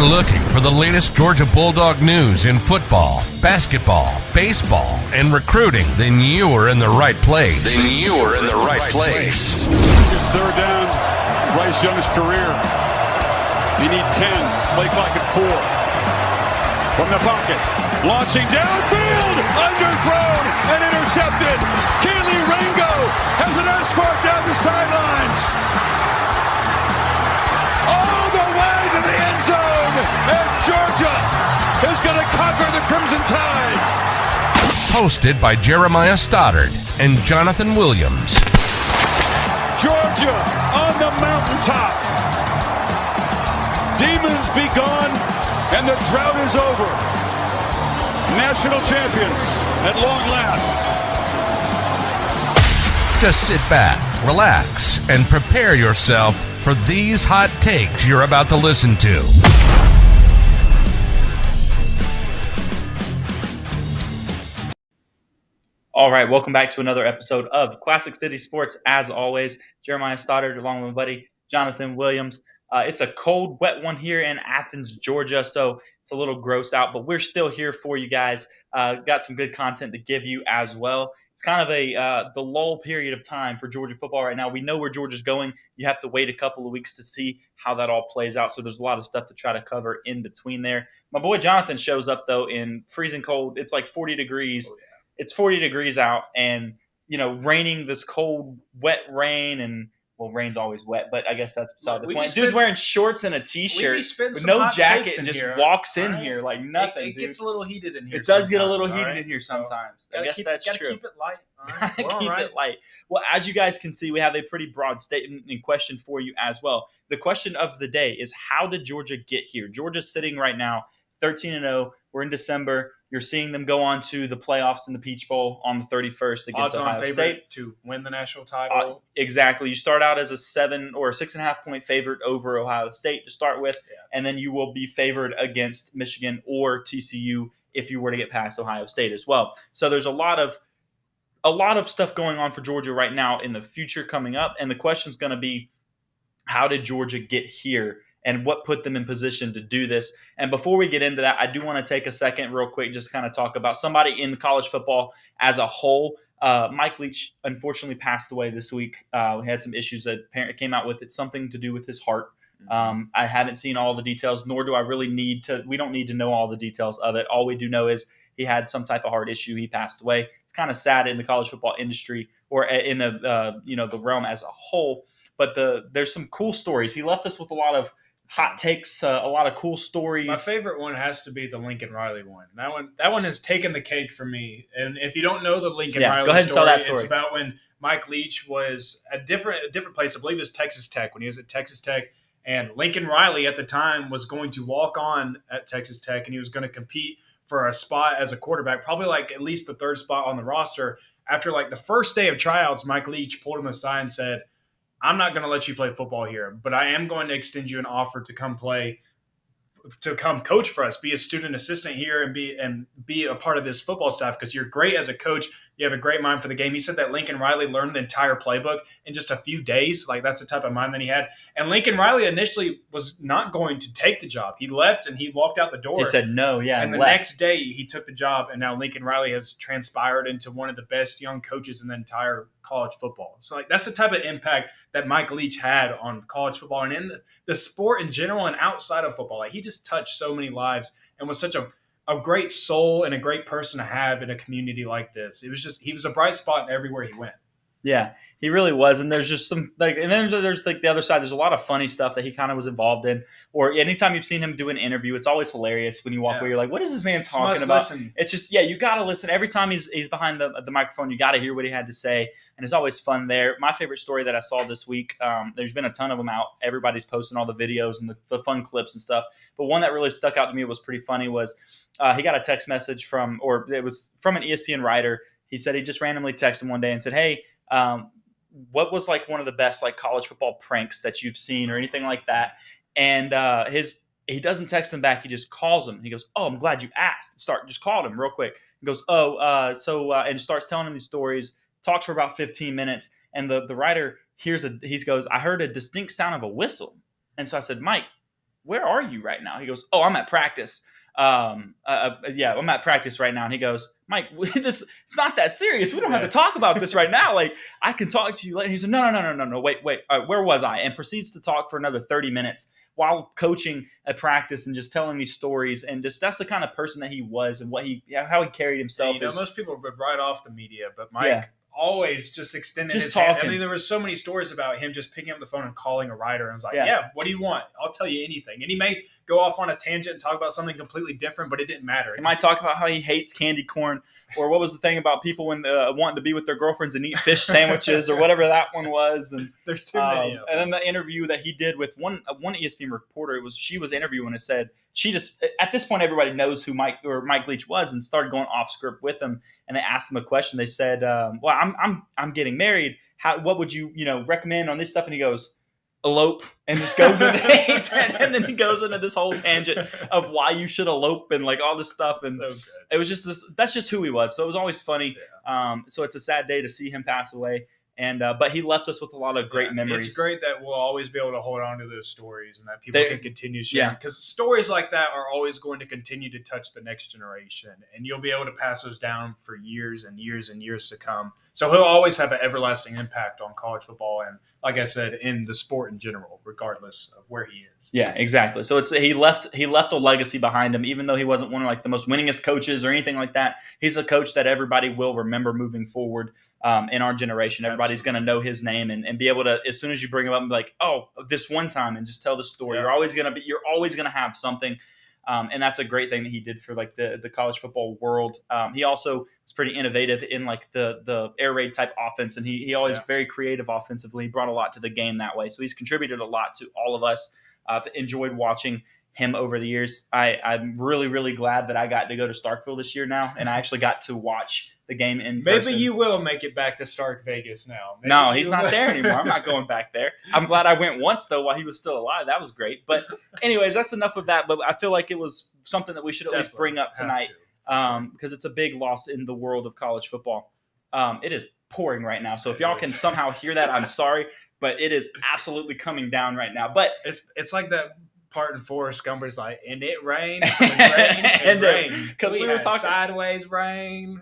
looking for the latest Georgia Bulldog news in football, basketball, baseball, and recruiting, then you are in the right place. It's third down, Bryce Young's career. You need 10, play clock at 4. From the pocket, launching downfield, underthrown and intercepted. Keely Ringo has an escort down the sidelines. All the way to the end zone, and Georgia is going to conquer the Crimson Tide. Hosted by Jeremiah Stoddard and Jonathan Williams. Georgia on the mountaintop. Demons be gone, and the drought is over. National champions at long last. Just sit back, relax, and prepare yourself for these hot takes you're about to listen to. All right, welcome back to another episode of Classic City Sports. As always, Jeremiah Stoddard along with my buddy Jonathan Williams. It's a cold, wet one here in Athens, Georgia, so it's a little gross out, but we're still here for you guys. Got some good content to give you as well. It's kind of the lull period of time for Georgia football right now. We know where Georgia's going. You have to wait a couple of weeks to see how that all plays out, so there's a lot of stuff to try to cover in between there. My boy Jonathan shows up, though, in freezing cold. It's like 40 degrees. Oh, yeah. It's 40 degrees out and, raining this cold, wet rain and – well, rain's always wet, but I guess that's beside the point. Dude's wearing shorts and a T-shirt with no jacket and just walks in here like nothing, It gets a little heated in here. It does get a little heated in here sometimes. I guess that's true. Keep it light. Keep it light. Well, as you guys can see, we have a pretty broad statement and question for you as well. The question of the day is, how did Georgia get here? Georgia's sitting right now 13-0. We're in December. You're seeing them go on to the playoffs in the Peach Bowl on the 31st against Ohio State to win the national title. Exactly. You start out as a 7 or a 6.5 point favorite over Ohio State to start with, and then you will be favored against Michigan or TCU if you were to get past Ohio State as well. So there's a lot of stuff going on for Georgia right now in the future coming up, and the question is going to be, how did Georgia get here? And what put them in position to do this? And before we get into that, I do want to take a second real quick, just kind of talk about somebody in college football as a whole. Mike Leach unfortunately passed away this week. We had some issues that apparently came out with it, something to do with his heart. I haven't seen all the details, nor do I really need to. We don't need to know all the details of it. All we do know is he had some type of heart issue. He passed away. It's kind of sad in the college football industry or in the the realm as a whole. But there's some cool stories. He left us with a lot of hot takes, a lot of cool stories. My favorite one has to be the Lincoln Riley one. That one has taken the cake for me. And if you don't know the Lincoln Riley go ahead and tell that story. It's about when Mike Leach was at a different place. I believe it was Texas Tech, when he was at Texas Tech. And Lincoln Riley at the time was going to walk on at Texas Tech, and he was going to compete for a spot as a quarterback, probably like at least the third spot on the roster. After like the first day of tryouts, Mike Leach pulled him aside and said, "I'm not going to let you play football here, but I am going to extend you an offer to come coach for us, be a student assistant here and be a part of this football staff because you're great as a coach. You have a great mind for the game." He said that Lincoln Riley learned the entire playbook in just a few days. Like, that's the type of mind that he had. And Lincoln Riley initially was not going to take the job. He left and he walked out the door. He said no, and the next day he took the job, and now Lincoln Riley has transpired into one of the best young coaches in the entire college football. So, like, that's the type of impact that Mike Leach had on college football and in the sport in general and outside of football. Like, he just touched so many lives and was such a great soul and a great person to have in a community like this. He was a bright spot everywhere he went. Yeah, he really was. And there's just some and then there's the other side. There's a lot of funny stuff that he kind of was involved in. Or anytime you've seen him do an interview, it's always hilarious when you walk away. You're like, what is this man talking about? Listen. It's just, you got to listen. Every time he's behind the microphone, you got to hear what he had to say. And it's always fun there. My favorite story that I saw this week, there's been a ton of them out. Everybody's posting all the videos and the fun clips and stuff. But one that really stuck out to me, was pretty funny, was he got a text message from an ESPN writer. He said he just randomly texted him one day and said, "Hey, what was like one of the best like college football pranks that you've seen or anything like that?" And he doesn't text him back. He just calls him. And he goes, "Oh, I'm glad you asked." Just called him real quick. He goes, and starts telling him these stories, talks for about 15 minutes. And the writer he goes, "I heard a distinct sound of a whistle." And so I said, "Mike, where are you right now? He goes, oh, I'm at practice. I'm at practice right now. And he goes, Mike, it's not that serious. We don't have to talk about this right now. Like, I can talk to you later. And he said, no, wait. All right, where was I? And proceeds to talk for another 30 minutes while coaching a practice and just telling me stories. And just that's the kind of person that he was and how he carried himself. You know, most people would write off the media, but Mike always just extended his talking. hand. I mean, there were so many stories about him just picking up the phone and calling a writer and was like, what do you want? I'll tell you anything. And he may go off on a tangent and talk about something completely different, but it didn't matter. He might talk about how he hates candy corn, or what was the thing about people when wanting to be with their girlfriends and eat fish sandwiches, or whatever that one was. And there's too many. And then the interview that he did with one ESPN reporter, she was interviewing and said she just, at this point everybody knows who Mike Leach was, and started going off script with him. And they asked him a question. They said, well, I'm getting married. What would you recommend on this stuff? And he goes, elope, and just goes into and then he goes into this whole tangent of why you should elope and like all this stuff. And so it was just that's just who he was. So it was always funny. So it's a sad day to see him pass away. And but he left us with a lot of great memories. It's great that we'll always be able to hold on to those stories and that people can continue sharing. Because stories like that are always going to continue to touch the next generation. And you'll be able to pass those down for years and years and years to come. So he'll always have an everlasting impact on college football and, like I said, in the sport in general, regardless of where he is. Yeah, exactly. So he left a legacy behind him, even though he wasn't one of like the most winningest coaches or anything like that. He's a coach that everybody will remember moving forward. In our generation, everybody's going to know his name and be able to, as soon as you bring him up, and be like, oh, this one time, and just tell the story. You're always going to have something. And that's a great thing that he did for like the college football world. He also was pretty innovative in like the air raid type offense, and he always very creative offensively. He brought a lot to the game that way. So he's contributed a lot to all of us. I've enjoyed watching him over the years. I'm really, really glad that I got to go to Starkville this year now, and I actually got to watch the game in person. Maybe you will make it back to Stark Vegas now. No, he's not there anymore. I'm not going back there. I'm glad I went once, though, while he was still alive. That was great. But anyways, that's enough of that. But I feel like it was something that we should at least bring up tonight because it's a big loss in the world of college football. It is pouring right now. So if y'all can somehow hear that, I'm sorry. But it is absolutely coming down right now. But it's like that part in Forrest Gump is like, and it rained, and rained. Because we were talking sideways rain,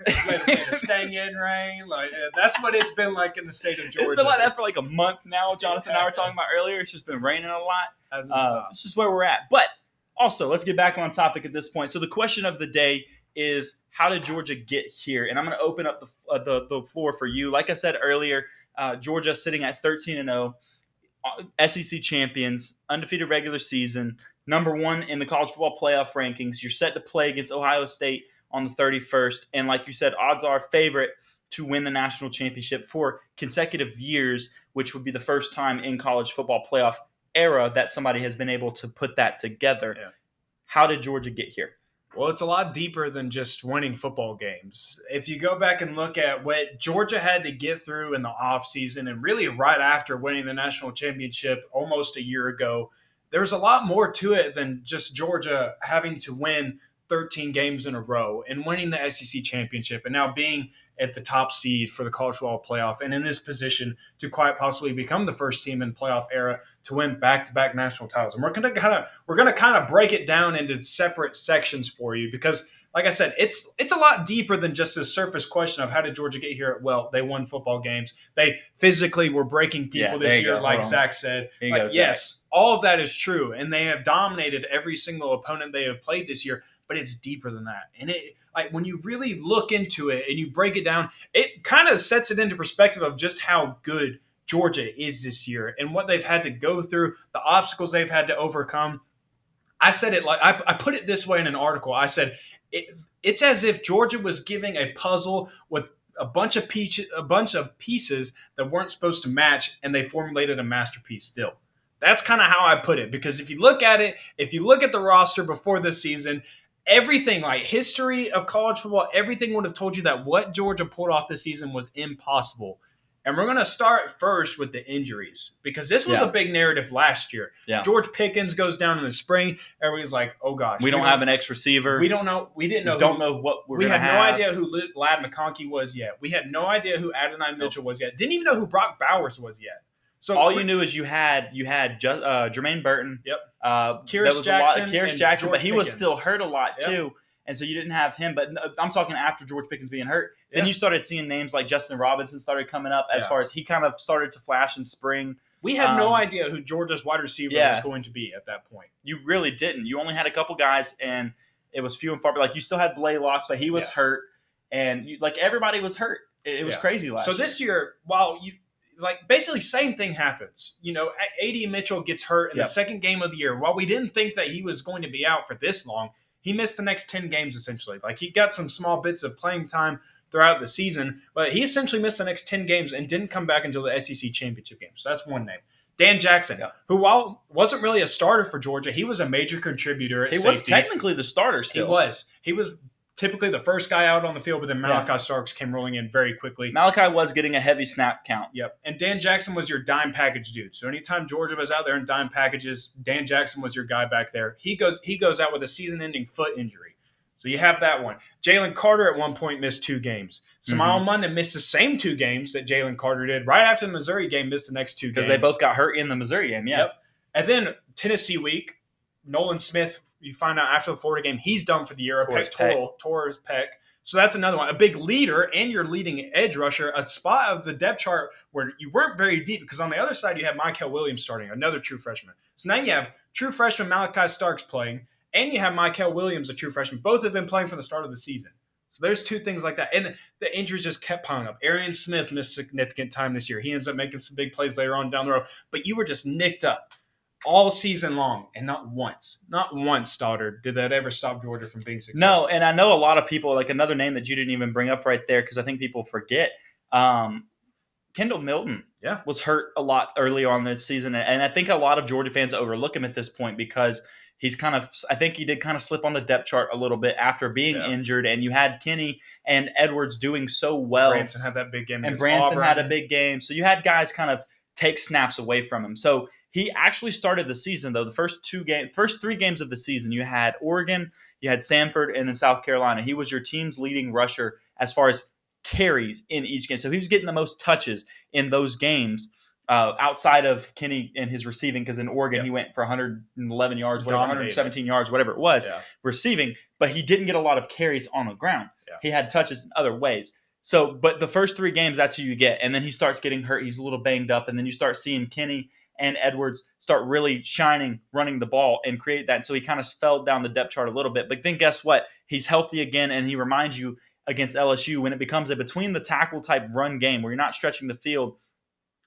staying rain. Like that's what it's been like in the state of Georgia. It's been like that for like a month now. Jonathan and I were talking about earlier. It's just been raining a lot. It's just where we're at. But also, let's get back on topic at this point. So the question of the day is, how did Georgia get here? And I'm going to open up the floor for you. Like I said earlier, Georgia sitting at 13-0. SEC champions, undefeated regular season, number one in the college football playoff rankings. You're set to play against Ohio State on the 31st. And like you said, odds are favorite to win the national championship for consecutive years, which would be the first time in college football playoff era that somebody has been able to put that together. Yeah. How did Georgia get here? Well, it's a lot deeper than just winning football games. If you go back and look at what Georgia had to get through in the offseason and really right after winning the national championship almost a year ago, there's a lot more to it than just Georgia having to win 13 games in a row and winning the SEC championship and now being at the top seed for the college football playoff and in this position to quite possibly become the first team in playoff era to win back-to-back national titles. And we're going to kind of break it down into separate sections for you because, like I said, it's a lot deeper than just this surface question of how did Georgia get here? Well, they won football games. They physically were breaking people this year, like Zach said. Yes, all of that is true, and they have dominated every single opponent they have played this year. But it's deeper than that. And when you really look into it and you break it down, it kind of sets it into perspective of just how good Georgia is this year and what they've had to go through, the obstacles they've had to overcome. I said it like I put it this way in an article. I said it's as if Georgia was giving a puzzle with a bunch of pieces that weren't supposed to match, and they formulated a masterpiece still. That's kind of how I put it, because if you look at it, if you look at the roster before this season, everything, like history of college football, everything would have told you that what Georgia pulled off this season was impossible. And we're going to start first with the injuries, because this was a big narrative last year. Yeah. George Pickens goes down in the spring. Everybody's like, oh, gosh. We don't have an X receiver. We don't know. We didn't know. We don't know what we're going to have. We had no idea who Ladd McConkey was yet. We had no idea who Adonai Mitchell was yet. Didn't even know who Brock Bowers was yet. So all you knew is you had Jermaine Burton. Yep. Kyrus Jackson, Kyrus Jackson, but George he was Pickens. still hurt a lot Yep. too, and so you didn't have him. But I'm talking after George Pickens being hurt. Then Yeah. you started seeing names like Justin Robinson started coming up as Yeah. far as he kind of started to flash in spring. We had no idea who Georgia's wide receiver was going to be at that point. You really didn't. You only had a couple guys, and it was few and far. But like you still had Blaylock, but he was hurt, and everybody was hurt. It was crazy last year. So this year, while you basically same thing happens. A.D. Mitchell gets hurt in the second game of the year. While we didn't think that he was going to be out for this long, he missed the next 10 games essentially. He got some small bits of playing time throughout the season, but he essentially missed the next 10 games and didn't come back until the SEC championship game. So that's one name. Dan Jackson, who while wasn't really a starter for Georgia, he was a major contributor at safety. He was technically the starter still. He was typically the first guy out on the field, but then Malachi Starks came rolling in very quickly. Malachi was getting a heavy snap count. Yep. And Dan Jackson was your dime package dude. So anytime Georgia was out there in dime packages, Dan Jackson was your guy back there. He goes out with a season-ending foot injury. So you have that one. Jalen Carter at one point missed 2 games. Samael Mondon missed the same 2 games that Jalen Carter did. Right after the Missouri game, missed the next 2 games. Because they both got hurt in the Missouri game, Yep. And then Tennessee week, Nolan Smith, you find out after the Florida game, he's done for the year. Tore his pec. So that's another one. A big leader and your leading edge rusher, a spot of the depth chart where you weren't very deep because on the other side you have Mykel Williams starting, another true freshman. So now you have true freshman Malachi Starks playing, and you have Mykel Williams, a true freshman. Both have been playing from the start of the season. So there's 2 things like that. And the injuries just kept piling up. Arian Smith missed significant time this year. He ends up making some big plays later on down the road. But you were just nicked up all season long, and not once, Stoddard, did that ever stop Georgia from being successful. No, and I know a lot of people, another name that you didn't even bring up right there because I think people forget, Kendall Milton was hurt a lot early on this season, and I think a lot of Georgia fans overlook him at this point because I think he did kind of slip on the depth chart a little bit after being injured, and you had Kenny and Edwards doing so well. Branson had that big game. And Branson had a big game. So you had guys kind of take snaps away from him. So he actually started the season, though. The first 3 games of the season, you had Oregon, you had Samford, and then South Carolina. He was your team's leading rusher as far as carries in each game. So he was getting the most touches in those games outside of Kenny and his receiving, because in Oregon he went for 111 yards, 117 yards, whatever it was, receiving. But he didn't get a lot of carries on the ground. Yeah. He had touches in other ways. So, but the first 3 games, that's who you get. And then he starts getting hurt. He's a little banged up. And then you start seeing Kenny and Edwards start really shining, running the ball and create that. So he kind of fell down the depth chart a little bit. But then guess what? He's healthy again, and he reminds you against LSU when it becomes a between the tackle type run game where you're not stretching the field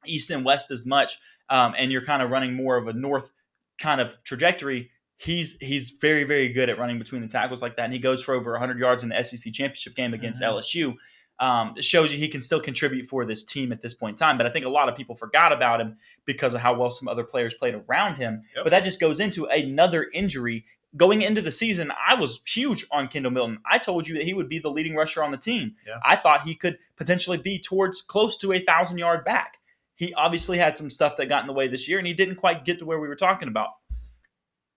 east and west as much, and you're kind of running more of a north kind of trajectory. He's very, very good at running between the tackles like that, and he goes for over 100 yards in the SEC championship game against LSU. It shows you he can still contribute for this team at this point in time. But I think a lot of people forgot about him because of how well some other players played around him. Yep. But that just goes into another injury. Going into the season, I was huge on Kendall Milton. I told you that he would be the leading rusher on the team. Yeah. I thought he could potentially be towards close to a 1,000-yard back. He obviously had some stuff that got in the way this year, and he didn't quite get to where we were talking about.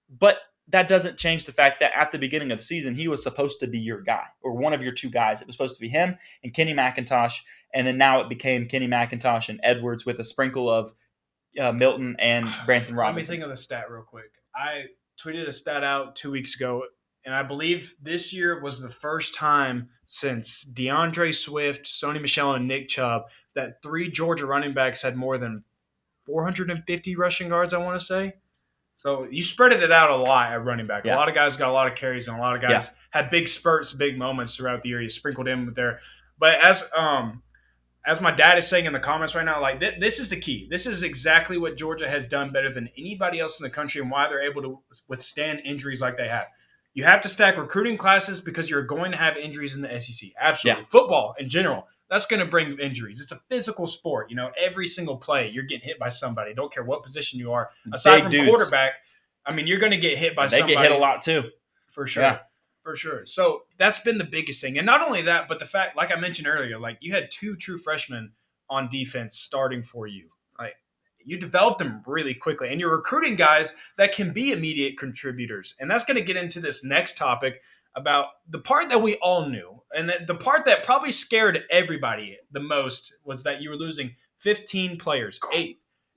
But that doesn't change the fact that at the beginning of the season, he was supposed to be your guy or one of your 2 guys. It was supposed to be him and Kenny McIntosh, and then now it became Kenny McIntosh and Edwards with a sprinkle of Milton and Branson Robinson. Let me think of the stat real quick. I tweeted a stat out 2 weeks ago, and I believe this year was the first time since DeAndre Swift, Sony Michel, and Nick Chubb that 3 Georgia running backs had more than 450 rushing yards, I want to say. So you spread it out a lot at running back. Yeah. A lot of guys got a lot of carries, and a lot of guys had big spurts, big moments throughout the year. You sprinkled in with there. But as my dad is saying in the comments right now, like this is the key. This is exactly what Georgia has done better than anybody else in the country, and why they're able to withstand injuries like they have. You have to stack recruiting classes because you're going to have injuries in the SEC. Absolutely. Yeah. Football in general, that's going to bring injuries. It's a physical sport. Every single play, you're getting hit by somebody. Don't care what position you are. Aside from quarterback, I mean, you're going to get hit by somebody. They get hit a lot too. For sure. Yeah. For sure. So that's been the biggest thing. And not only that, but the fact, like I mentioned earlier, like you had 2 true freshmen on defense starting for you. Like you developed them really quickly, and you're recruiting guys that can be immediate contributors. And that's going to get into this next topic about the part that we all knew. And the part that probably scared everybody the most was that you were losing 15 players,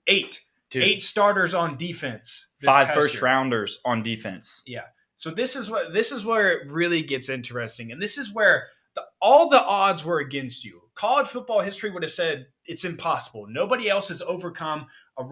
8. Dude. 8 starters on defense. this 5 past first year. rounders on defense. Yeah. So this is where it really gets interesting, and this is where all the odds were against you. College football history would have said it's impossible. Nobody else has overcome a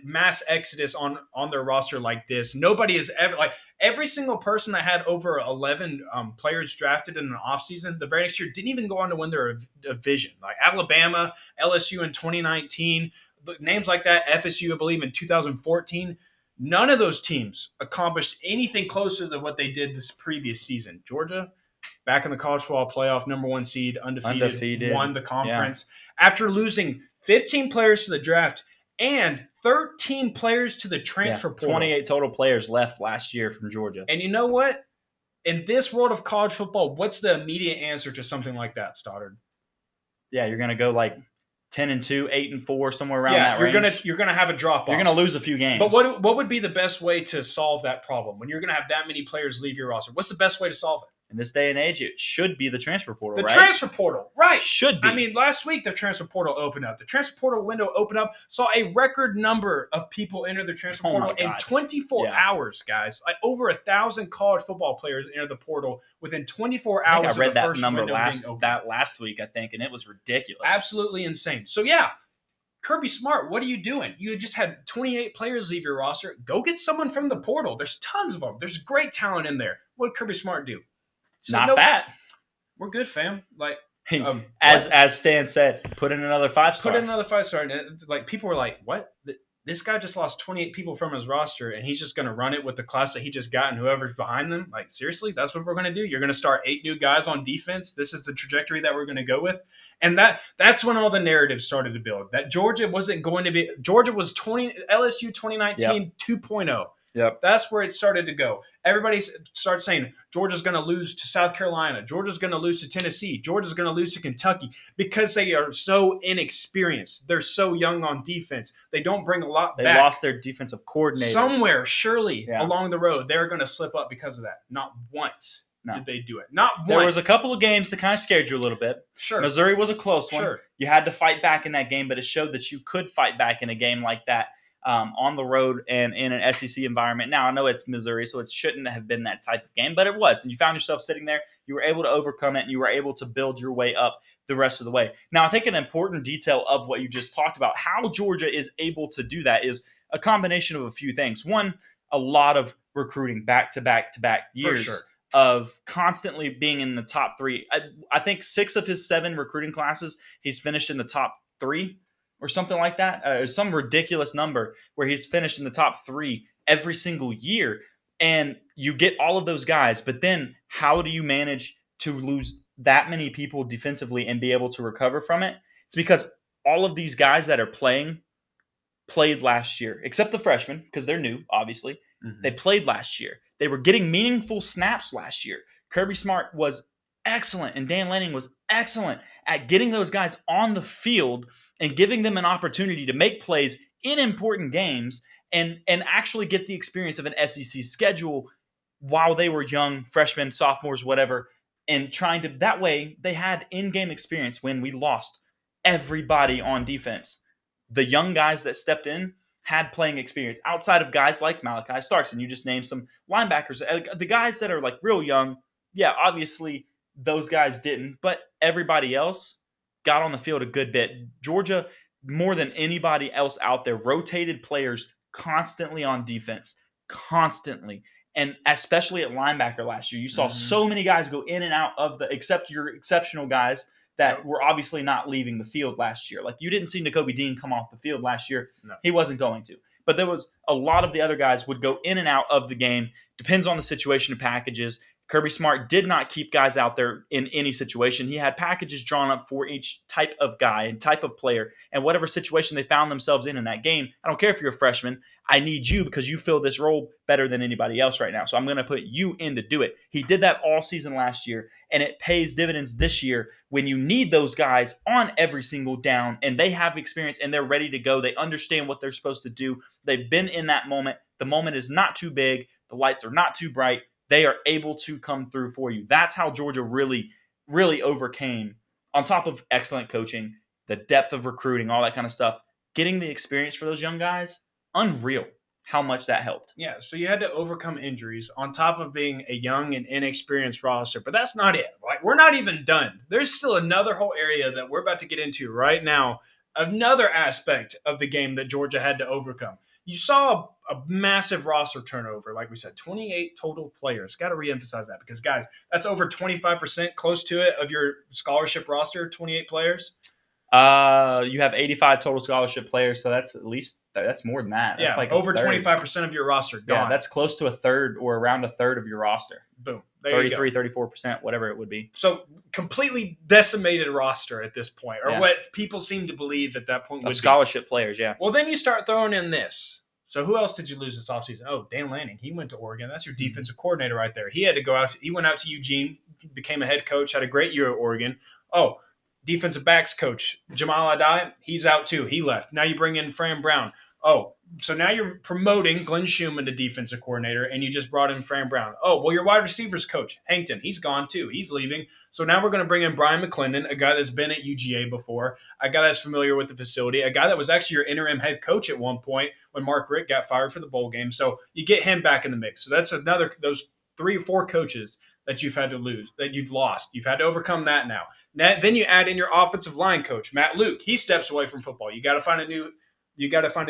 mass exodus on their roster like this. Nobody has ever, like, every single person that had over 11 players drafted in an offseason the very next year didn't even go on to win their division. Like Alabama, LSU in 2019, names like that, FSU, I believe, in 2014. None of those teams accomplished anything closer to what they did this previous season. Georgia, back in the college football playoff, number 1 seed, undefeated. Won the conference. Yeah. After losing 15 players to the draft and 13 players to the transfer portal. 28 total players left last year from Georgia. And you know what? In this world of college football, what's the immediate answer to something like that, Stoddard? Yeah, you're going to go like 10-2, 8-4, somewhere around that range. You're gonna have a drop off. You're gonna lose a few games. But what would be the best way to solve that problem when you're gonna have that many players leave your roster? What's the best way to solve it? In this day and age, it should be the transfer portal, right? The transfer portal, right. Should be. I mean, last week the transfer portal opened up. The transfer portal window opened up, saw a record number of people enter the transfer portal in 24 hours, guys. Like over 1,000 college football players entered the portal within 24 hours. I read that number last week, I think, and it was ridiculous. Absolutely insane. So, yeah. Kirby Smart, what are you doing? You just had 28 players leave your roster. Go get someone from the portal. There's tons of them. There's great talent in there. What did Kirby Smart do? Not that. We're good, fam. Like, as Stan said, put in another 5-star. Put in another 5-star. And like, people were like, what? This guy just lost 28 people from his roster, and he's just going to run it with the class that he just got and whoever's behind them. Like, seriously, that's what we're going to do? You're going to start 8 new guys on defense? This is the trajectory that we're going to go with? And that's when all the narratives started to build. That Georgia wasn't going to be – Georgia was LSU 2019 2.0. Yep. That's where it started to go. Everybody starts saying Georgia's going to lose to South Carolina. Georgia's going to lose to Tennessee. Georgia's going to lose to Kentucky because they are so inexperienced. They're so young on defense. They don't bring a lot back. They lost their defensive coordinator. Somewhere, surely, along the road, they're going to slip up because of that. Not once did they do it. Not once. There was a couple of games that kind of scared you a little bit. Sure. Missouri was a close one. Sure. You had to fight back in that game, but it showed that you could fight back in a game like that. On the road and in an SEC environment. Now, I know it's Missouri, so it shouldn't have been that type of game, but it was. And you found yourself sitting there. You were able to overcome it, and you were able to build your way up the rest of the way. Now, I think an important detail of what you just talked about, how Georgia is able to do that, is a combination of a few things. One, a lot of recruiting back-to-back years of constantly being in the top 3. I think 6 of his 7 recruiting classes, he's finished in the top 3. Or something like that, some ridiculous number where he's finished in the top 3 every single year. And you get all of those guys, but then how do you manage to lose that many people defensively and be able to recover from it? It's because all of these guys that are played last year, except the freshmen, because they're new, obviously. Mm-hmm. They played last year. They were getting meaningful snaps last year. Kirby Smart was excellent, and Dan Lanning was excellent at getting those guys on the field and giving them an opportunity to make plays in important games and actually get the experience of an SEC schedule while they were young, freshmen, sophomores, whatever, and trying to – that way they had in-game experience when we lost everybody on defense. The young guys that stepped in had playing experience outside of guys like Malachi Starks, and you just named some linebackers. The guys that are like real young, yeah, obviously those guys didn't, but everybody else got on the field a good bit. Georgia, more than anybody else out there, rotated players constantly on defense, constantly. And especially at linebacker last year, you saw so many guys go in and out of except your exceptional guys that were obviously not leaving the field last year. Like, you didn't see Nakobe Dean come off the field last year. No. He wasn't going to. But there was a lot of the other guys would go in and out of the game. Depends on the situation of packages. Kirby Smart did not keep guys out there in any situation. He had packages drawn up for each type of guy and type of player and whatever situation they found themselves in that game. I don't care if you're a freshman. I need you because you fill this role better than anybody else right now. So I'm going to put you in to do it. He did that all season last year, and it pays dividends this year when you need those guys on every single down, and they have experience and they're ready to go. They understand what they're supposed to do. They've been in that moment. The moment is not too big. The lights are not too bright. They are able to come through for you. That's how Georgia really, really overcame, on top of excellent coaching, the depth of recruiting, all that kind of stuff. getting the experience for those young guys, unreal how much that helped. Yeah, so you had to overcome injuries on top of being a young and inexperienced roster. But that's not it. Like, we're not even done. There's still another whole area that we're about to get into right now. Another aspect of the game that Georgia had to overcome. You saw a massive roster turnover. Like we said, 28 total players. Got to reemphasize that because, guys, that's over 25%, close to it, of your scholarship roster, 28 players. You have 85 total scholarship players, so that's more than that. That's like over 25% of your roster gone. Yeah, that's close to a third or around a third of your roster. Boom. 33, 34%, whatever it would be. So completely decimated roster at this point, or what people seem to believe at that point would scholarship players, yeah. Well, then you start throwing in this. So who else did you lose this offseason? Oh, Dan Lanning. He went to Oregon. That's your defensive coordinator right there. He had to go out. He went out to Eugene, became a head coach, had a great year at Oregon. Oh, defensive backs coach Jamal Adai, he's out too. He left. Now you bring in Fran Brown. Oh, so now you're promoting Glenn Schumann to defensive coordinator, and you just brought in Fran Brown. Oh, well, your wide receivers coach, Hankton, he's gone too. He's leaving. So now we're going to bring in Brian McClendon, a guy that's been at UGA before, a guy that's familiar with the facility, a guy that was actually your interim head coach at one point when Mark Richt got fired for the bowl game. So you get him back in the mix. So that's those 3 or 4 coaches that you've had to lose, that you've lost. You've had to overcome that now. Then you add in your offensive line coach, Matt Luke. He steps away from football. You got to find a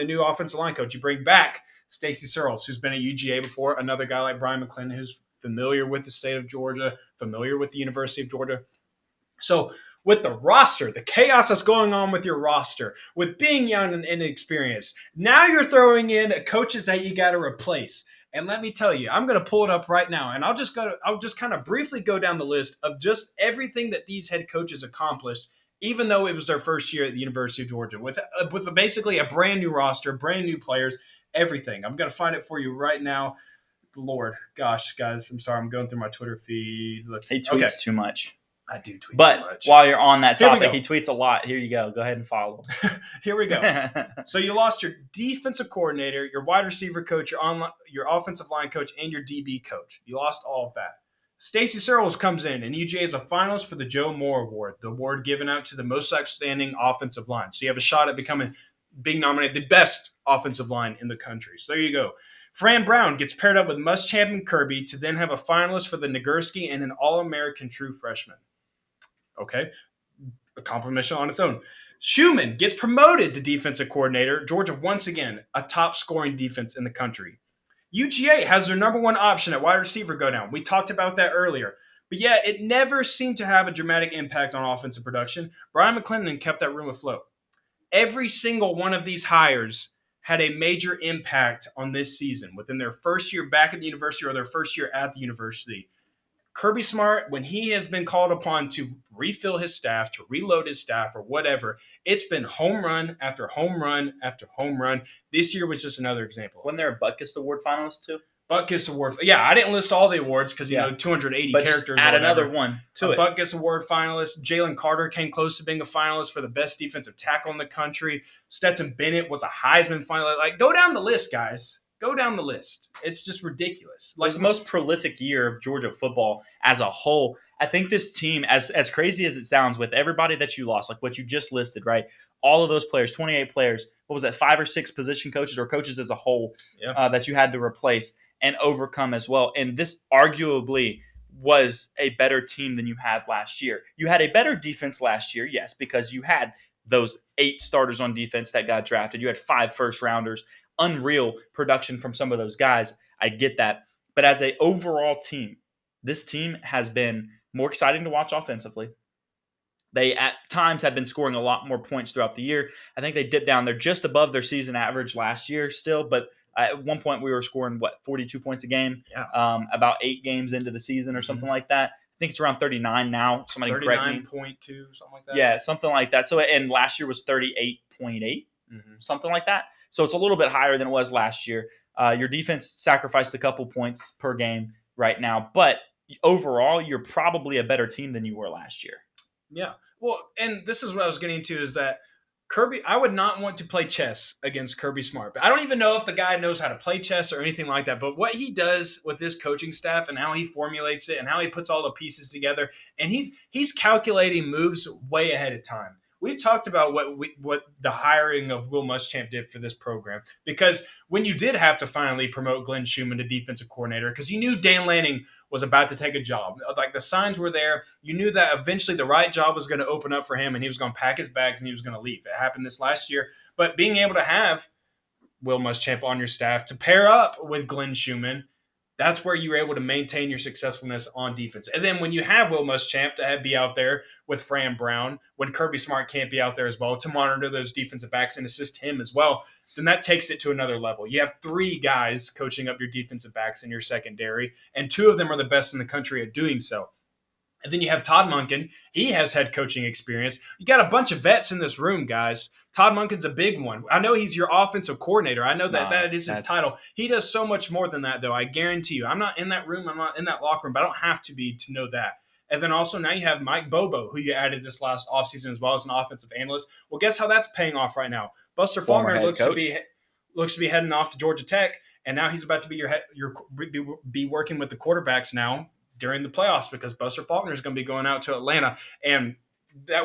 new offensive line coach. You bring back Stacy Searles, who's been at UGA before, another guy like Brian McClendon, who's familiar with the state of Georgia, familiar with the University of Georgia. So with the roster, the chaos that's going on with your roster, with being young and inexperienced, now you're throwing in coaches that you got to replace. And let me tell you, I'm going to pull it up right now, and I'll just kind of briefly go down the list of just everything that these head coaches accomplished, even though it was their first year at the University of Georgia, with basically a brand new roster, brand new players, everything. I'm going to find it for you right now. Lord, gosh, guys, I'm sorry. I'm going through my Twitter feed. He tweets too much. I do tweet too much. But while you're on that topic, he tweets a lot. Here you go. Go ahead and follow him. Here we go. So you lost your defensive coordinator, your wide receiver coach, your offensive line coach, and your DB coach. You lost all of that. Stacy Searles comes in, and UGA is a finalist for the Joe Moore Award, the award given out to the most outstanding offensive line. So you have a shot at being nominated the best offensive line in the country. So there you go. Fran Brown gets paired up with Muschamp and Kirby to then have a finalist for the Nagurski and an All-American true freshman. Okay, a compliment on its own. Schumann gets promoted to defensive coordinator. Georgia, once again, a top-scoring defense in the country. UGA has their number one option at wide receiver go down. We talked about that earlier. But yeah, it never seemed to have a dramatic impact on offensive production. Brian McClendon kept that room afloat. Every single one of these hires had a major impact on this season within their first year back at the university or their first year at the university. Kirby Smart, when he has been called upon to refill his staff, to reload his staff or whatever, it's been home run after home run after home run. This year was just another example. Wasn't there a Butkus Award finalist too? Butkus Award. Yeah, I didn't list all the awards because, 280 but characters. Add another one to it. Butkus Award finalist. Jalen Carter came close to being a finalist for the best defensive tackle in the country. Stetson Bennett was a Heisman finalist. Like, go down the list, guys. Go down the list. It's just ridiculous. Like the most prolific year of Georgia football as a whole. I think this team, as crazy as it sounds, with everybody that you lost, like what you just listed, right? All of those players, 28 players, what was that, 5 or 6 position coaches or coaches as a whole that you had to replace and overcome as well. And this arguably was a better team than you had last year. You had a better defense last year, yes, because you had those 8 starters on defense that got drafted. You had 5 first-rounders. Unreal production from some of those guys. I get that. But as an overall team, this team has been more exciting to watch offensively. They at times have been scoring a lot more points throughout the year. I think they dipped down. They're just above their season average last year still, but at one point we were scoring, 42 points a game? Yeah. About 8 games into the season or something like that. I think it's around 39 now. Somebody correct me. 39.2, something like that. Yeah, something like that. So, and last year was 38.8, something like that. So it's a little bit higher than it was last year. Your defense sacrificed a couple points per game right now, but overall, you're probably a better team than you were last year. Yeah. Well, and this is what I was getting to is that Kirby, I would not want to play chess against Kirby Smart. But I don't even know if the guy knows how to play chess or anything like that. But what he does with his coaching staff and how he formulates it and how he puts all the pieces together, and he's calculating moves way ahead of time. we've talked about what the hiring of Will Muschamp did for this program. Because when you did have to finally promote Glenn Schumann to defensive coordinator, because you knew Dan Lanning was about to take a job. Like, the signs were there. You knew that eventually the right job was going to open up for him, and he was going to pack his bags and he was going to leave. It happened this last year. But being able to have Will Muschamp on your staff to pair up with Glenn Schumann, that's where you're able to maintain your successfulness on defense. And then when you have Will Muschamp to be out there with Fran Brown, when Kirby Smart can't be out there as well, to monitor those defensive backs and assist him as well, then that takes it to another level. You have 3 guys coaching up your defensive backs in your secondary, and 2 of them are the best in the country at doing so. And then you have Todd Monken. He has head coaching experience. You got a bunch of vets in this room, guys. Todd Monken's a big one. I know he's your offensive coordinator. I know that is his title. He does so much more than that, though. I guarantee you. I'm not in that room. I'm not in that locker room, but I don't have to be to know that. And then also now you have Mike Bobo, who you added this last offseason as well as an offensive analyst. Well, guess how that's paying off right now? Buster Faulkner looks to be heading off to Georgia Tech, and now he's about to be working with the quarterbacks now during the playoffs, because Buster Faulkner is going to be going out to Atlanta. And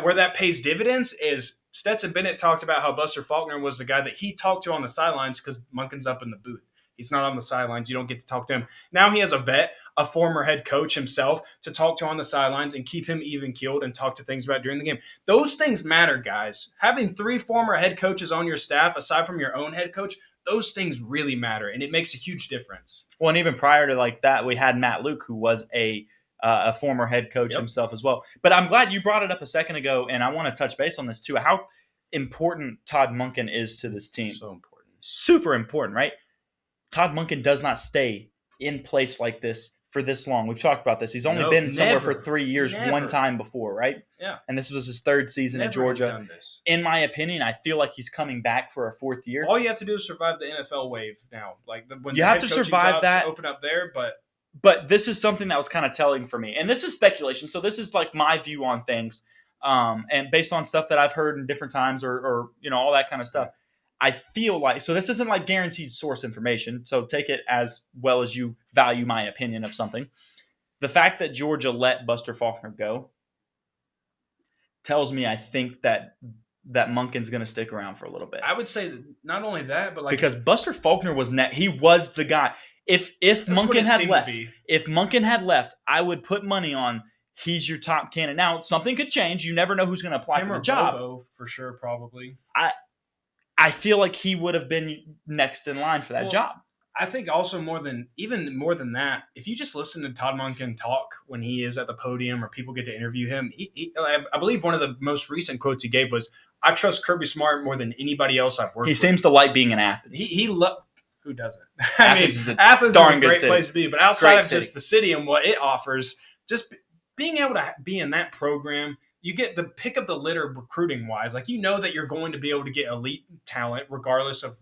where that pays dividends is Stetson Bennett talked about how Buster Faulkner was the guy that he talked to on the sidelines, because Monken's up in the booth. He's not on the sidelines. You don't get to talk to him. Now he has a vet, a former head coach himself, to talk to on the sidelines and keep him even-keeled and talk to things about during the game. Those things matter, guys. Having 3 former head coaches on your staff, aside from your own head coach, those things really matter, and it makes a huge difference. Well, and even prior to like that, we had Matt Luke, who was a former head coach himself as well. But I'm glad you brought it up a second ago, and I want to touch base on this too. How important Todd Monken is to this team. So important. Super important, right? Todd Monken does not stay in place like this for this long. We've talked about this. He's only been somewhere for 3 years, one time before, right? Yeah. And this was his 3rd season at Georgia. Done this. In my opinion, I feel like he's coming back for a 4th year. All you have to do is survive the NFL wave now. Like when you have to survive that. Open up there, but this is something that was kind of telling for me, and this is speculation. So this is like my view on things, and based on stuff that I've heard in different times, or all that kind of stuff. I feel like, so this isn't like guaranteed source information, so take it as well as you value my opinion of something. The fact that Georgia let Buster Faulkner go tells me I think that Monken's going to stick around for a little bit. I would say that not only that, but because Buster Faulkner he was the guy. If Monken had left, I would put money on he's your top candidate. Now, something could change. You never know who's going to apply for the job. Bobo, for sure, probably. I feel like he would have been next in line for that job. I think also even more than that, if you just listen to Todd Monken talk when he is at the podium or people get to interview him, I believe one of the most recent quotes he gave was, "I trust Kirby Smart more than anybody else I've worked with." He seems to like being in Athens. Who doesn't? Athens is a great place to be, but outside of just the city and what it offers, just being able to be in that program, you get the pick of the litter recruiting-wise. Like, that you're going to be able to get elite talent regardless of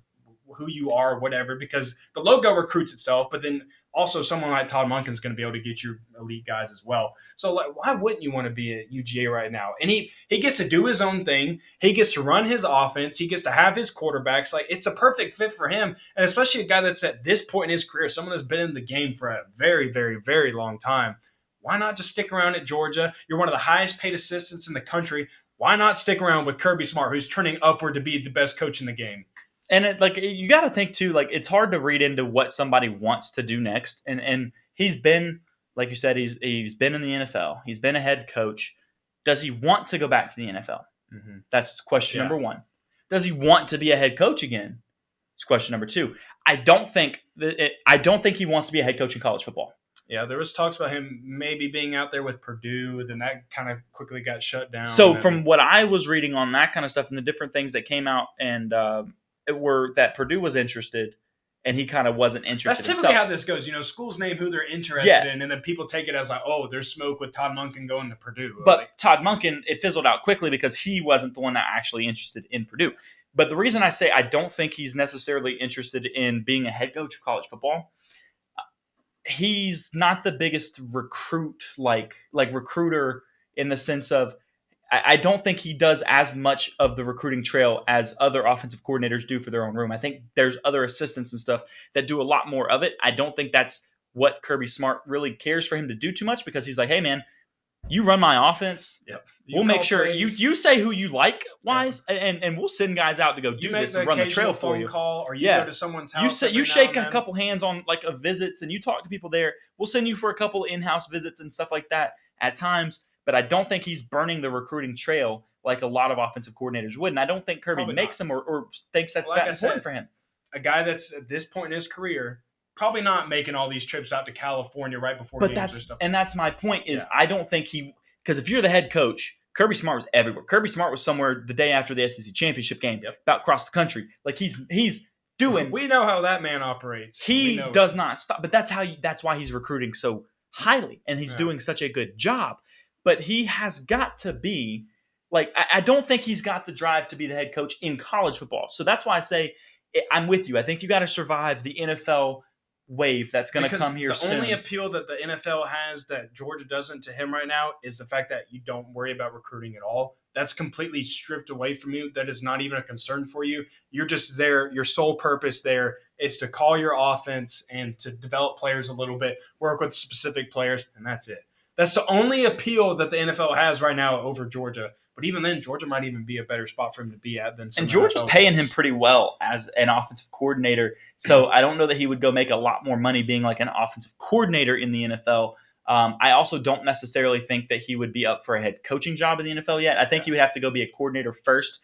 who you are or whatever, because the logo recruits itself, but then also someone like Todd Monken is going to be able to get you elite guys as well. So, like, why wouldn't you want to be at UGA right now? And he gets to do his own thing. He gets to run his offense. He gets to have his quarterbacks. Like, it's a perfect fit for him, and especially a guy that's at this point in his career, someone that's been in the game for a very, very, very long time. Why not just stick around at Georgia? You're one of the highest paid assistants in the country. Why not stick around with Kirby Smart, who's turning upward to be the best coach in the game? And you got to think too, like, it's hard to read into what somebody wants to do next. And he's been, like you said, he's been in the NFL. He's been a head coach. Does he want to go back to the NFL? Mm-hmm. That's question number 1. Does he want to be a head coach again? It's question number 2. I don't think he wants to be a head coach in college football. Yeah, there was talks about him maybe being out there with Purdue, then that kind of quickly got shut down. So from what I was reading on that kind of stuff and the different things that came out, and were that Purdue was interested, and he kind of wasn't interested. That's typically how this goes. Schools name who they're interested in, and then people take it as like, oh, there's smoke with Todd Monken going to Purdue. But Todd Monken, it fizzled out quickly because he wasn't the one that actually interested in Purdue. But the reason I say I don't think he's necessarily interested in being a head coach of college football, he's not the biggest recruiter in the sense of, I don't think he does as much of the recruiting trail as other offensive coordinators do for their own room. I think there's other assistants and stuff that do a lot more of it. I don't think that's what Kirby Smart really cares for him to do too much, because he's like, hey man, You run my offense. Yep. We'll make sure you say who you like, Wise, and we'll send guys out to go do this and run the trail for you. Call, or you go to someone's house. You shake a couple hands on like a visits, and you talk to people there. We'll send you for a couple of in-house visits and stuff like that at times. But I don't think he's burning the recruiting trail like a lot of offensive coordinators would, and I don't think Kirby makes him or thinks that's that important for him. A guy that's at this point in his career, probably not making all these trips out to California right before games or stuff. And that's my point is I don't think because if you're the head coach, Kirby Smart was everywhere. Kirby Smart was somewhere the day after the SEC championship game, about across the country. Like he's doing. We know how that man operates. He does not stop, but that's why he's recruiting so highly, and he's doing such a good job. But he has got to be like I don't think he's got the drive to be the head coach in college football. So that's why I say I'm with you. I think you got to survive the NFL wave that's going to come here soon. The only appeal that the NFL has that Georgia doesn't to him right now is the fact that you don't worry about recruiting at all. That's completely stripped away from you. That is not even a concern for you. You're just there. Your sole purpose there is to call your offense and to develop players a little bit, work with specific players, and that's it. That's the only appeal that the NFL has right now over Georgia. But even then, Georgia might even be a better spot for him to be at than some. And Georgia's paying him pretty well as an offensive coordinator. So I don't know that he would go make a lot more money being like an offensive coordinator in the NFL. I also don't necessarily think that he would be up for a head coaching job in the NFL yet. I think he would have to go be a coordinator first.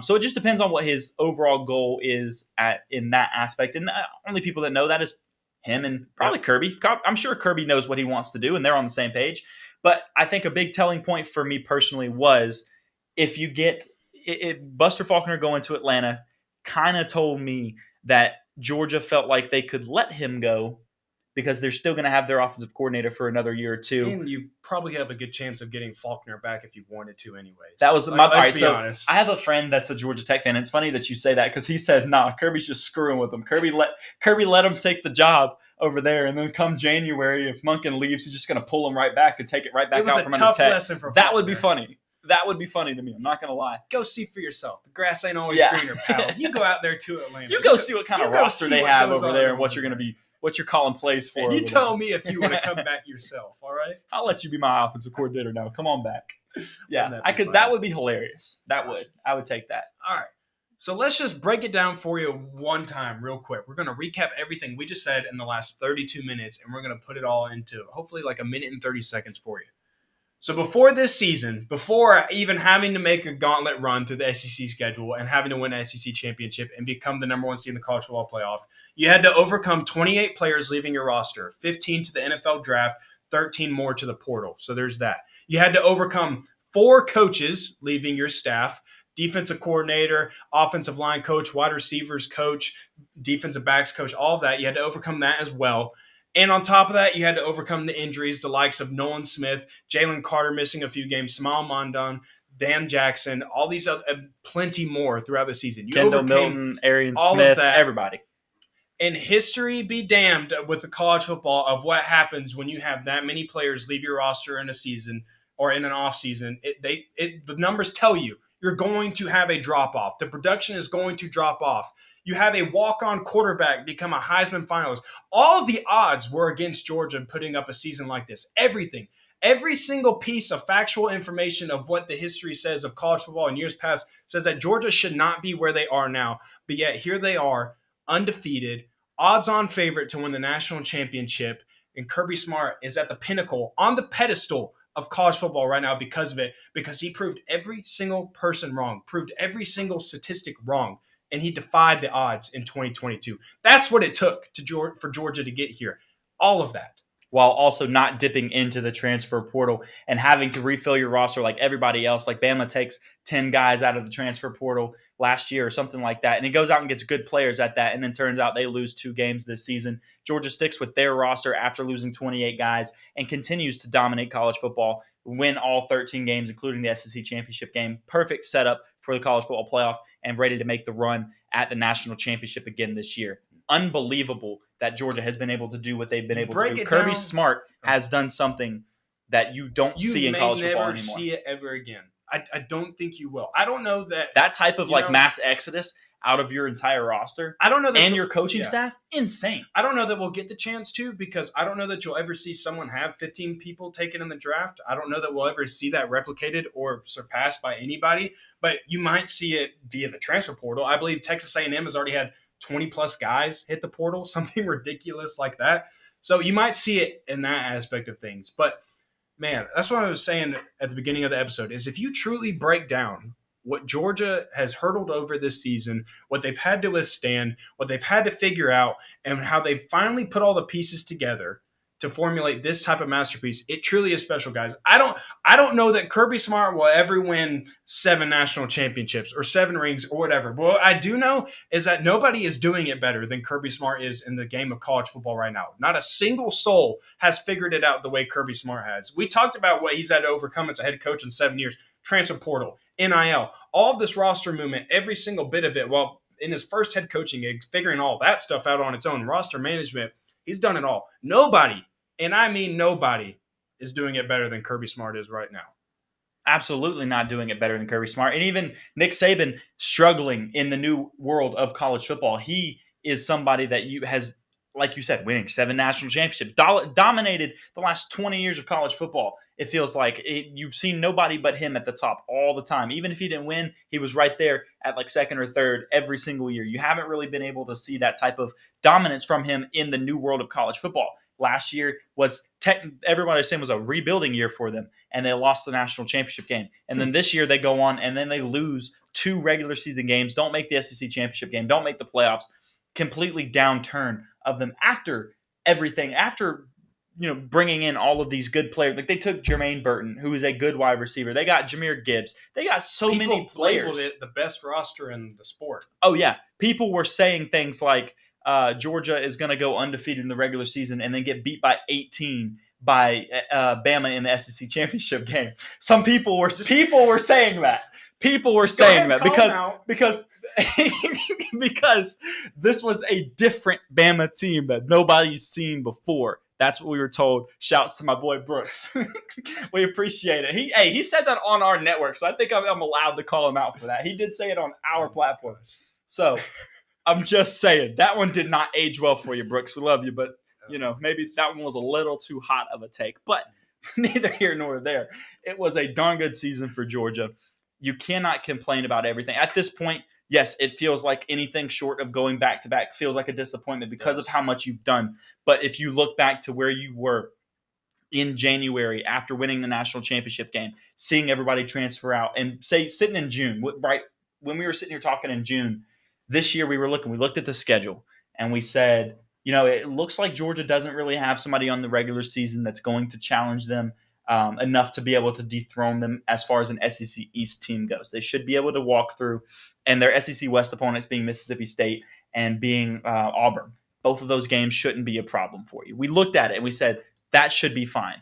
So it just depends on what his overall goal is in that aspect. And the only people that know that is him and probably Kirby. I'm sure Kirby knows what he wants to do, and they're on the same page. But I think a big telling point for me personally was if you get Buster Faulkner going to Atlanta kind of told me that Georgia felt like they could let him go because they're still going to have their offensive coordinator for another year or two. And you probably have a good chance of getting Faulkner back if you wanted to anyways. That was my point. So honest. I have a friend that's a Georgia Tech fan. And it's funny that you say that because he said, nah, Kirby's just screwing with them. Kirby let him take the job over there, and then come January, if Monken leaves, he's just going to pull him right back and take it right back out from under Tech. That would be funny. That would be funny to me. I'm not going to lie. Go see for yourself. The grass ain't always greener, pal. You go out there to Atlanta. You go see what kind of roster they have over there and what you're going to be, what you're calling plays for. And you tell me if you want to come back yourself, all right? I'll let you be my offensive coordinator now. Come on back. Yeah, I could. Funny. That would be hilarious. That would. I would take that. All right. So let's just break it down for you one time real quick. We're going to recap everything we just said in the last 32 minutes, and we're going to put it all into hopefully like a minute and 30 seconds for you. So before this season, before even having to make a gauntlet run through the SEC schedule and having to win an SEC championship and become the number one seed in the college football playoff, you had to overcome 28 players leaving your roster, 15 to the NFL draft, 13 more to the portal. So there's that. You had to overcome 4 coaches leaving your staff, defensive coordinator, offensive line coach, wide receivers coach, defensive backs coach, all of that. You had to overcome that as well. And on top of that, you had to overcome the injuries, the likes of Nolan Smith, Jalen Carter missing a few games, Samal Mondon, Dan Jackson, all these other, plenty more throughout the season. You Kendall Milton, Arian Smith, everybody. And history be damned with the college football of what happens when you have that many players leave your roster in a season or in an off season. The numbers tell you. You're going to have a drop-off. The production is going to drop off. You have a walk-on quarterback become a Heisman finalist. All of the odds were against Georgia putting up a season like this. Everything. Every single piece of factual information of what the history says of college football in years past says that Georgia should not be where they are now. But yet here they are, undefeated, odds-on favorite to win the national championship. And Kirby Smart is at the pinnacle, on the pedestal of college football right now because of it, because he proved every single person wrong, proved every single statistic wrong, and he defied the odds in 2022. That's what it took for Georgia to get here. All of that. While also not dipping into the transfer portal and having to refill your roster like everybody else. Like Bama takes 10 guys out of the transfer portal last year or something like that, and he goes out and gets good players at that, and then turns out they lose 2 games this season. Georgia sticks with their roster after losing 28 guys and continues to dominate college football, win all 13 games, including the SEC championship game. Perfect setup for the college football playoff and ready to make the run at the national championship again this year. Unbelievable that Georgia has been able to do what they've been able to do. Kirby Smart has done something that you don't see in college football anymore. You may never see it ever again. I don't think you will. I don't know that type of mass exodus. out of your entire roster I don't know that and you'll- your coaching yeah. staff, insane. I don't know that we'll get the chance to, because I don't know that you'll ever see someone have 15 people taken in the draft. I don't know that we'll ever see that replicated or surpassed by anybody, but you might see it via the transfer portal. I believe Texas A&M has already had 20 plus guys hit the portal, something ridiculous like that. So you might see it in that aspect of things. But man, that's what I was saying at the beginning of the episode, is if you truly break down what Georgia has hurdled over this season, what they've had to withstand, what they've had to figure out, and how they finally put all the pieces together to formulate this type of masterpiece, it truly is special, guys. I don't know that Kirby Smart will ever win 7 national championships or 7 rings or whatever. But what I do know is that nobody is doing it better than Kirby Smart is in the game of college football right now. Not a single soul has figured it out the way Kirby Smart has. We talked about what he's had to overcome as a head coach in 7 years. Transfer portal, NIL, all of this roster movement, every single bit of it. Well, in his first head coaching gigs, figuring all that stuff out on its own, roster management, he's done it all. Nobody, and I mean nobody, is doing it better than Kirby Smart is right now. Absolutely not doing it better than Kirby Smart. And even Nick Saban struggling in the new world of college football. He is somebody that has, like you said, winning 7 national championships, dominated the last 20 years of college football. It feels like you've seen nobody but him at the top all the time. Even if he didn't win, he was right there at like second or third every single year. You haven't really been able to see that type of dominance from him in the new world of college football. Last year was everybody was saying was a rebuilding year for them, and they lost the national championship game. And then this year they go on and then they lose 2 regular season games, don't make the SEC championship game, don't make the playoffs. Completely downturn of them after everything, after bringing in all of these good players. Like they took Jermaine Burton, who is a good wide receiver. They got Jahmyr Gibbs. They got many players. Labeled it the best roster in the sport. Oh yeah, people were saying things like Georgia is going to go undefeated in the regular season and then get beat by 18 by Bama in the SEC championship game. Some people were saying that. People were saying that because because this was a different Bama team that nobody's seen before. That's what we were told. Shouts to my boy Brooks. We appreciate it. He said that on our network, so I think I'm allowed to call him out for that. He did say it on our platform. So I'm just saying, that one did not age well for you, Brooks. We love you, but maybe that one was a little too hot of a take. But neither here nor there. It was a darn good season for Georgia. You cannot complain about everything. At this point, yes, it feels like anything short of going back-to-back feels like a disappointment because of how much you've done. But if you look back to where you were in January after winning the national championship game, seeing everybody transfer out, and sitting in June, right when we were sitting here talking in June, this year we looked at the schedule, and we said, it looks like Georgia doesn't really have somebody on the regular season that's going to challenge them enough to be able to dethrone them as far as an SEC East team goes. They should be able to walk through, and their SEC West opponents being Mississippi State and being Auburn. Both of those games shouldn't be a problem for you. We looked at it and we said, that should be fine.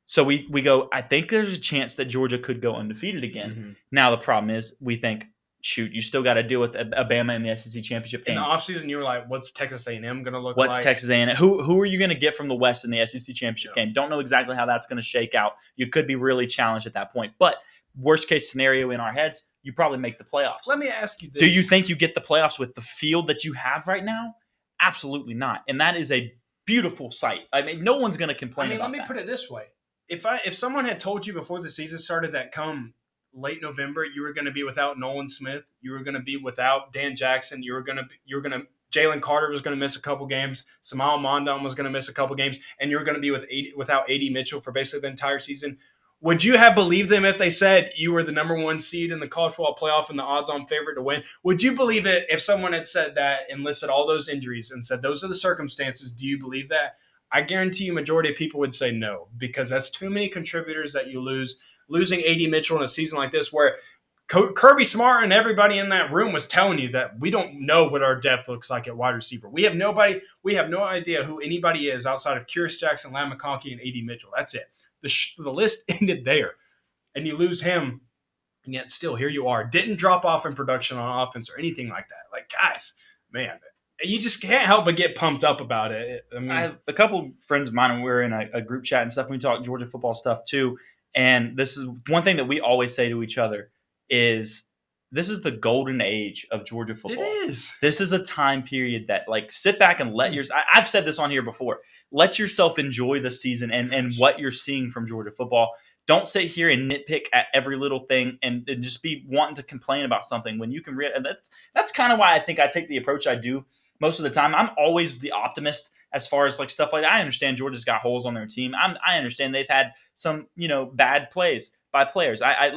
So we go, I think there's a chance that Georgia could go undefeated again. Mm-hmm. Now the problem is we think, shoot, you still got to deal with Alabama in the SEC championship game. In the offseason, you were like, what's Texas A&M going to look like? What's Texas A&M? Who are you going to get from the West in the SEC championship game? Don't know exactly how that's going to shake out. You could be really challenged at that point. But worst case scenario in our heads, you probably make the playoffs. Let me ask you this. Do you think you get the playoffs with the field that you have right now? Absolutely not. And that is a beautiful sight. I mean, no one's going to complain about that. Let me put it this way. If someone had told you before the season started that come late November, you were going to be without Nolan Smith, you were going to be without Dan Jackson, Jalen Carter was going to miss a couple games, Samal Mondon was going to miss a couple games, and you were going to be without A.D. Mitchell for basically the entire season. Would you have believed them if they said you were the number 1 seed in the college football playoff and the odds-on favorite to win? Would you believe it if someone had said that and listed all those injuries and said those are the circumstances? Do you believe that? I guarantee you majority of people would say no, because that's too many contributors that you lose. Losing A.D. Mitchell in a season like this where Kirby Smart and everybody in that room was telling you that we don't know what our depth looks like at wide receiver. We have no idea who anybody is outside of Curious Jackson, Lam McConkey, and A.D. Mitchell. That's it. The list ended there. And you lose him, and yet still here you are. Didn't drop off in production on offense or anything like that. Like, guys, man, you just can't help but get pumped up about it. I have a couple friends of mine, and we're in a group chat and stuff. We talk Georgia football stuff too. And this is one thing that we always say to each other is this is the golden age of Georgia football. It is. This is a time period that, like, sit back and I've said this on here before. Let yourself enjoy the season and what you're seeing from Georgia football. Don't sit here and nitpick at every little thing and just be wanting to complain about something when you can that's kind of why I think I take the approach I do most of the time. I'm always the optimist as far as like stuff like that. I understand Georgia's got holes on their team. I understand they've had some, bad plays by players. I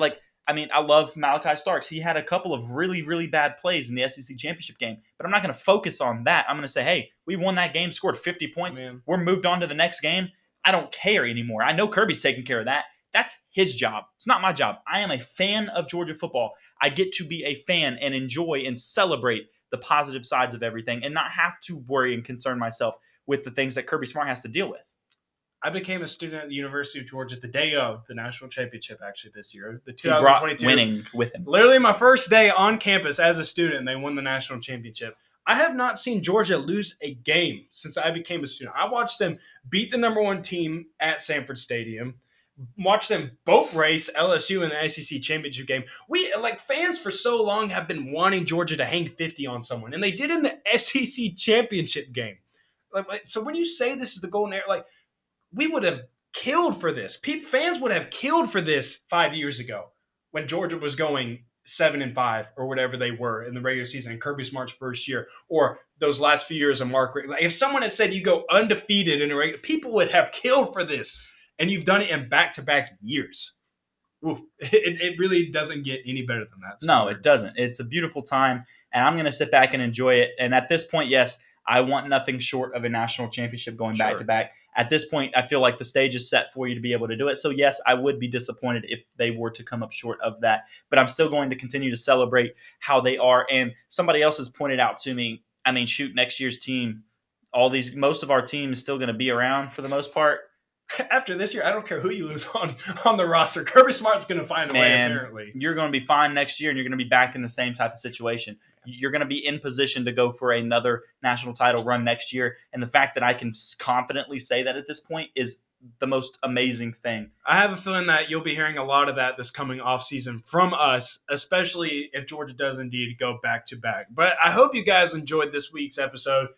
love Malachi Starks. He had a couple of really, really bad plays in the SEC championship game, but I'm not going to focus on that. I'm going to say, hey, we won that game, scored 50 points. Man. We're moved on to the next game. I don't care anymore. I know Kirby's taking care of that. That's his job. It's not my job. I am a fan of Georgia football. I get to be a fan and enjoy and celebrate the positive sides of everything and not have to worry and concern myself with the things that Kirby Smart has to deal with. I became a student at the University of Georgia the day of the national championship, actually, this year. The 2022. Winning with him. Literally my first day on campus as a student, they won the national championship. I have not seen Georgia lose a game since I became a student. I watched them beat the number one team at Sanford Stadium, watch them both race LSU in the SEC championship game. We, like, fans for so long have been wanting Georgia to hang 50 on someone, and they did in the SEC championship game. So when you say this is the golden era, like, we would have killed for this. Fans would have killed for this 5 years ago when Georgia was going 7-5 or whatever they were in the regular season in Kirby Smart's first year, or those last few years of Mark Richt. Like, if someone had said you go undefeated in a regular, people would have killed for this. And you've done it in back-to-back years. Ooh, it really doesn't get any better than that. No, it doesn't. It's a beautiful time, and I'm going to sit back and enjoy it. And at this point, yes, I want nothing short of a national championship going back-to-back. At this point, I feel like the stage is set for you to be able to do it. So, yes, I would be disappointed if they were to come up short of that. But I'm still going to continue to celebrate how they are. And somebody else has pointed out to me, next year's team, most of our team is still going to be around for the most part. After this year, I don't care who you lose on the roster. Kirby Smart's going to find a way, apparently. You're going to be fine next year, and you're going to be back in the same type of situation. You're going to be in position to go for another national title run next year. And the fact that I can confidently say that at this point is the most amazing thing. I have a feeling that you'll be hearing a lot of that this coming offseason from us, especially if Georgia does indeed go back-to-back. But I hope you guys enjoyed this week's episode.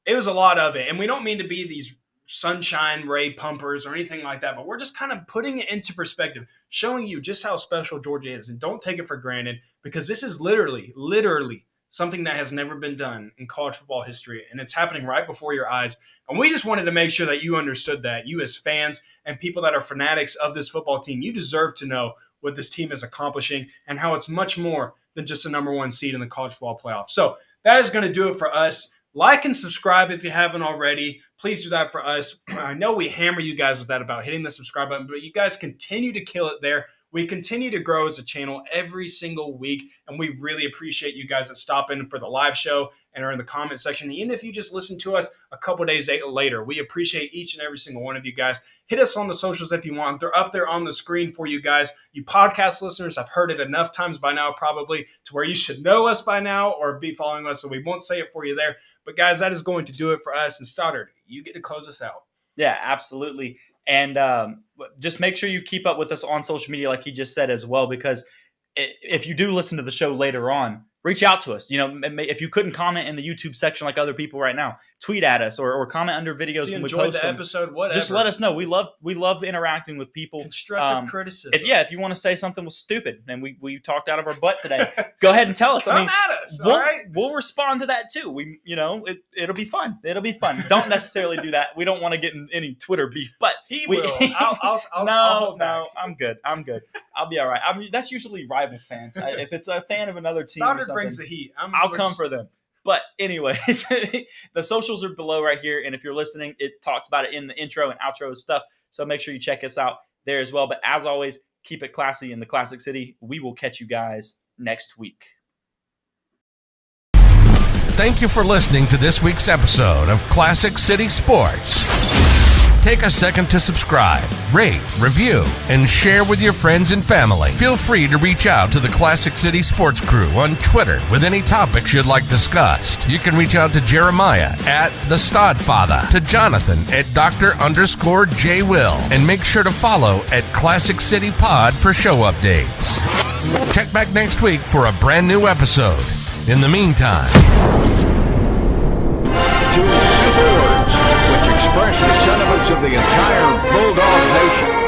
It was a lot of it, and we don't mean to be these sunshine ray pumpers or anything like that, but we're just kind of putting it into perspective, showing you just how special Georgia is, and don't take it for granted, because this is literally something that has never been done in college football history, and it's happening right before your eyes. And we just wanted to make sure that you understood that. You as fans and people that are fanatics of this football team, you deserve to know what this team is accomplishing and how it's much more than just a number one seed in the college football playoff. So that is going to do it for us. Like and subscribe if you haven't already. Please do that for us. I know we hammer you guys with that about hitting the subscribe button, but you guys continue to kill it there. We continue to grow as a channel every single week, and we really appreciate you guys that stop in for the live show and are in the comment section. Even if you just listen to us a couple days later, we appreciate each and every single one of you guys. Hit us on the socials if you want. They're up there on the screen for you guys. You podcast listeners have heard it enough times by now, probably, to where you should know us by now or be following us, so we won't say it for you there. But, guys, that is going to do it for us. And, Stoddard, you get to close us out. Yeah, absolutely. And just make sure you keep up with us on social media, like he just said as well, because if you do listen to the show later on, reach out to us. If you couldn't comment in the YouTube section like other people right now, tweet at us or comment under videos when we post them. Episode, whatever. Just let us know. We love interacting with people. Constructive criticism. If you want to say something was stupid and we talked out of our butt today, go ahead and tell us. Come at us. All right. We'll respond to that too. It'll be fun. It'll be fun. Don't necessarily do that. We don't want to get in any Twitter beef, but he will. I'll no, I'm good. I'll be all right. That's usually rival fans. If it's a fan of another team, Stoddard brings the heat. I'll come for them. But anyways, the socials are below right here. And if you're listening, it talks about it in the intro and outro stuff. So make sure you check us out there as well. But as always, keep it classy in the Classic City. We will catch you guys next week. Thank you for listening to this week's episode of Classic City Sports. Take a second to subscribe, rate, review, and share with your friends and family. Feel free to reach out to the Classic City Sports Crew on Twitter with any topics you'd like discussed. You can reach out to Jeremiah at The Stodfather, to Jonathan at Dr._J Will, and make sure to follow at Classic City Pod for show updates. Check back next week for a brand new episode. In the meantime, 2 simple words which express the sentiments of the entire Bulldog Nation.